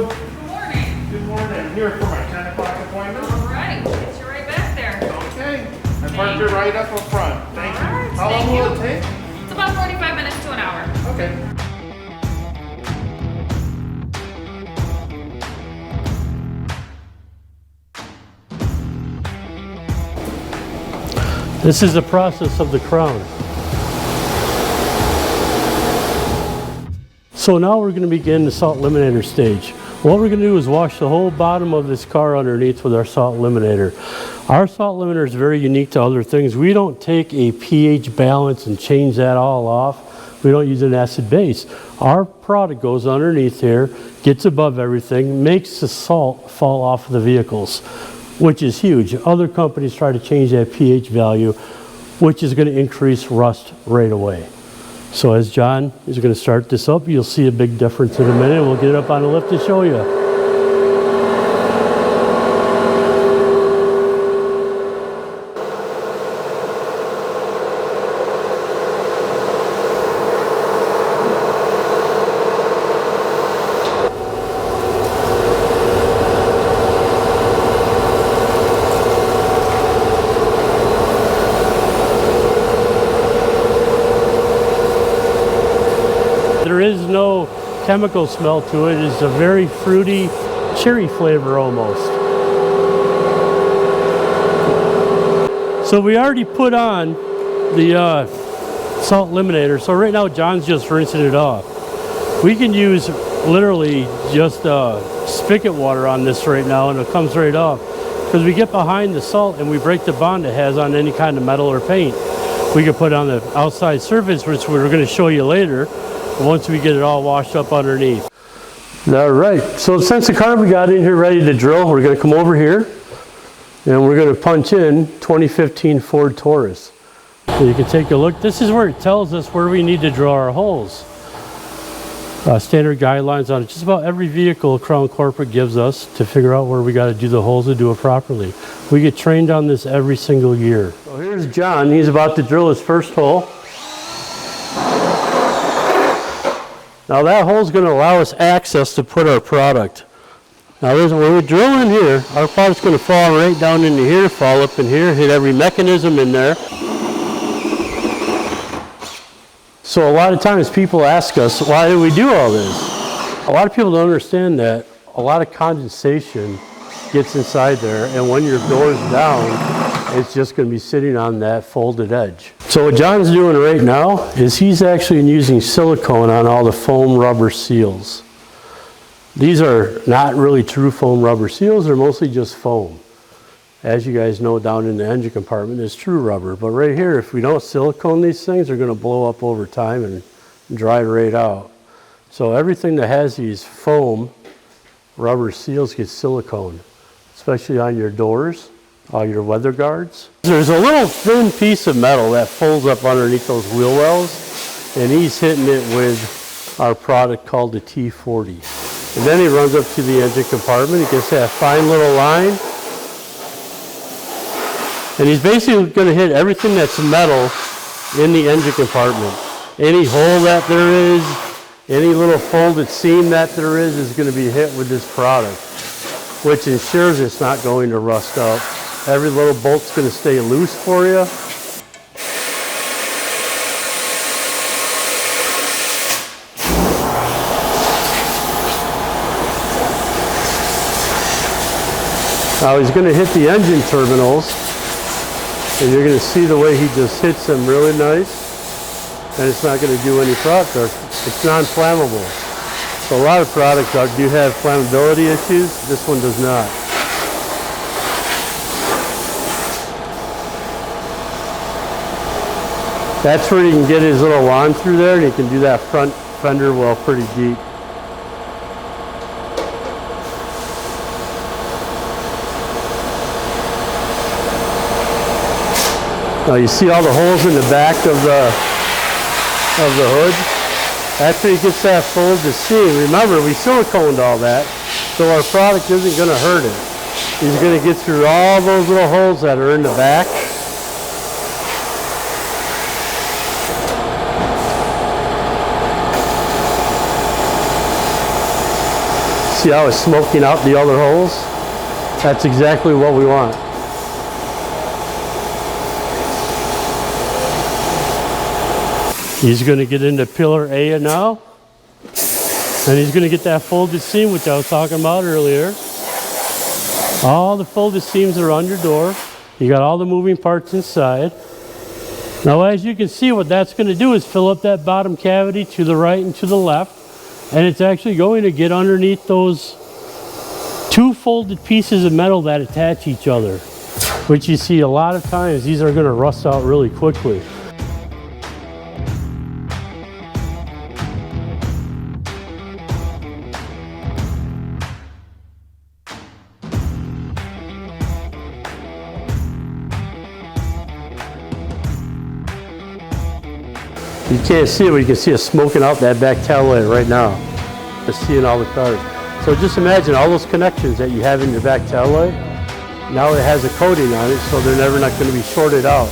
Hello. Good morning. Good morning. I'm here for my 10 o'clock appointment. All right, get you right back there. Okay. I parked it right up front. Thank you. All right, How long will it take? It's about 45 minutes to an hour. Okay. This is the process of the crown. So now we're going to begin the salt eliminator stage. What we're going to do is wash the whole bottom of this car underneath with our salt eliminator. Our salt eliminator is very unique to other things. We don't take a pH balance and change that all off. We don't use an acid base. Our product goes underneath here, gets above everything, makes the salt fall off of the vehicles, which is huge. Other companies try to change that pH value, which is going to increase rust right away. So as John is going to start this up, you'll see a big difference in a minute. We'll get it up on the lift to show you. There is no chemical smell to it. It's a very fruity cherry flavor almost. So we already put on the salt eliminator. So right now John's just rinsing it off. We can use literally just spigot water on this right now and it comes right off. Because we get behind the salt and we break the bond it has on any kind of metal or paint. We can put on the outside surface, which we're going to show you later, once we get it all washed up underneath. All right, so since the car we got in here ready to drill, we're going to come over here and we're going to punch in 2015 Ford Taurus. So you can take a look. This is where it tells us where we need to drill our holes. Standard guidelines on it. Just about every vehicle Krown Corporate gives us to figure out where we got to do the holes to do it properly. We get trained on this every single year. So here's John. He's about to drill his first hole. Now that hole is going to allow us access to put our product. Now when we drill in here, our product's going to fall right down into here, fall up in here, hit every mechanism in there. So a lot of times people ask us, why do we do all this? A lot of people don't understand that a lot of condensation gets inside there, and when your door's down, it's just going to be sitting on that folded edge. So what John's doing right now is he's actually using silicone on all the foam rubber seals. These are not really true foam rubber seals, they're mostly just foam. As you guys know, down in the engine compartment is true rubber, but right here, if we don't silicone these things, they're going to blow up over time and dry right out. So everything that has these foam rubber seals gets silicone, especially on your doors, all your weather guards. There's a little thin piece of metal that folds up underneath those wheel wells, and he's hitting it with our product called the T40. And then he runs up to the engine compartment, he gets that fine little line, and he's basically going to hit everything that's metal in the engine compartment. Any hole that there is, any little folded seam that there is going to be hit with this product, which ensures it's not going to rust out. Every little bolt's going to stay loose for you. Now he's going to hit the engine terminals, and you're going to see the way he just hits them really nice, and it's not going to do any product. It's non-flammable. So a lot of products do have flammability issues. This one does not. That's where he can get his little lawn through there, and he can do that front fender well pretty deep. Now you see all the holes in the back of the hood. That's where he gets that folded seam. Remember, we siliconed all that, so our product isn't going to hurt it. He's going to get through all those little holes that are in the back. See how it's smoking out the other holes? That's exactly what we want. He's going to get into pillar A now. And he's going to get that folded seam, which I was talking about earlier. All the folded seams are on your door. You got all the moving parts inside. Now, as you can see, what that's going to do is fill up that bottom cavity to the right and to the left. And it's actually going to get underneath those two folded pieces of metal that attach each other, which you see a lot of times. These are going to rust out really quickly. You can't see it, but you can see it smoking out that back tail light right now. Just seeing all the cars. So just imagine all those connections that you have in your back tail light. Now it has a coating on it, so they're never not going to be shorted out.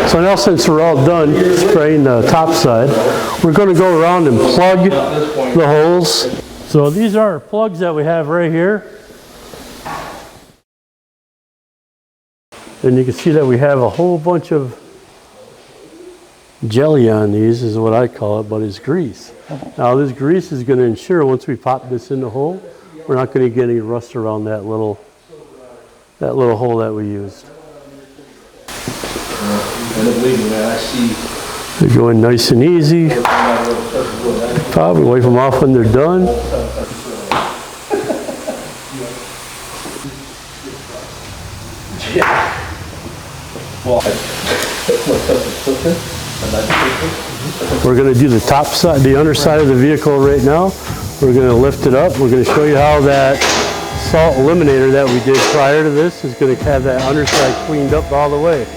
So now, since we're all done spraying the top side, we're going to go around and plug the holes. So these are our plugs that we have right here. And you can see that we have a whole bunch of jelly on these, is what I call it, but it's grease. Now this grease is going to ensure once we pop this in the hole, we're not going to get any rust around that little hole that we used. And believe me, man, I see. They're going nice and easy. Probably wipe them off when they're done. We're going to do the top side, the underside of the vehicle right now. We're going to lift it up. We're going to show you how that salt eliminator that we did prior to this is going to have that underside cleaned up all the way.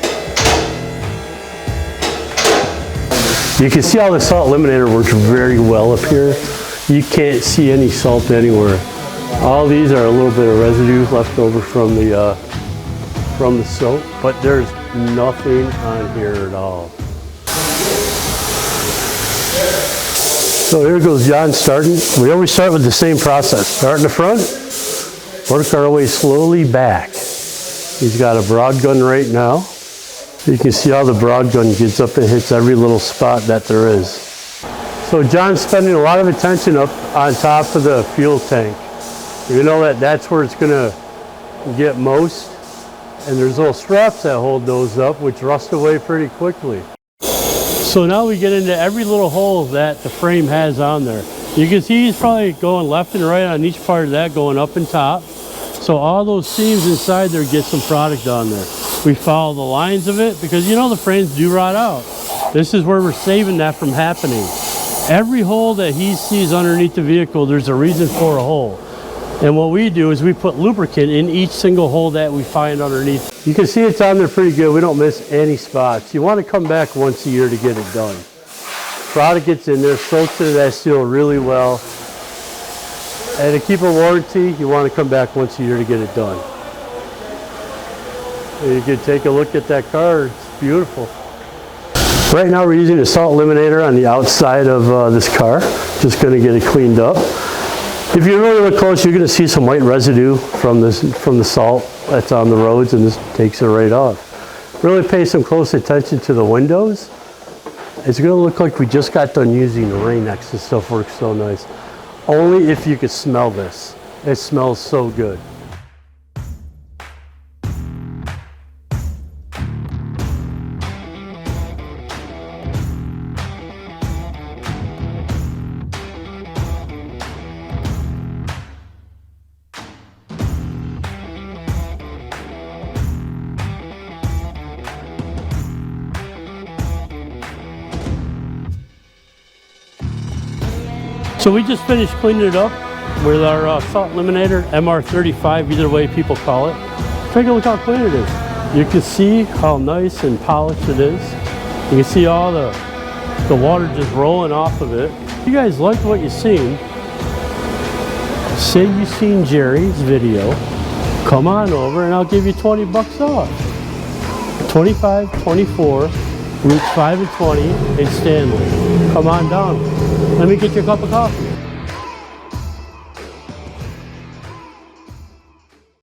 You can see how the salt eliminator works very well up here. You can't see any salt anywhere. All these are a little bit of residue left over from the soap, but there's nothing on here at all. So here goes John starting. We always start with the same process. Start in the front, work our way slowly back. He's got a broad gun right now. You can see how the broad gun gets up and hits every little spot that there is. So John's spending a lot of attention up on top of the fuel tank. You know that's where it's going to get most. And there's little straps that hold those up, which rust away pretty quickly. So now we get into every little hole that the frame has on there. You can see he's probably going left and right on each part of that, going up and top. So all those seams inside there get some product on there. We follow the lines of it because you know the frames do rot out. This is where we're saving that from happening. Every hole that he sees underneath the vehicle, there's a reason for a hole. And what we do is we put lubricant in each single hole that we find underneath. You can see it's on there pretty good. We don't miss any spots. You want to come back once a year to get it done. Product gets in there, soaks into that steel really well. And to keep a warranty, you want to come back once a year to get it done. You can take a look at that car, it's beautiful. Right now we're using a salt eliminator on the outside of this car. Just going to get it cleaned up. If you really look close, you're going to see some white residue from the salt that's on the roads, and this takes it right off. Really pay some close attention to the windows. It's going to look like we just got done using the Rain-X. This stuff works so nice. Only if you could smell this. It smells so good. So we just finished cleaning it up. with our salt eliminator, MR35, either way people call it. Take a look how clean it is. You can see how nice and polished it is. You can see all the water just rolling off of it. If you guys liked what you've seen, say you've seen Jerry's video, come on over and I'll give you 20 bucks off. 2524 Routes 5 and 20 in Stanley. Come on down. Let me get you a cup of coffee.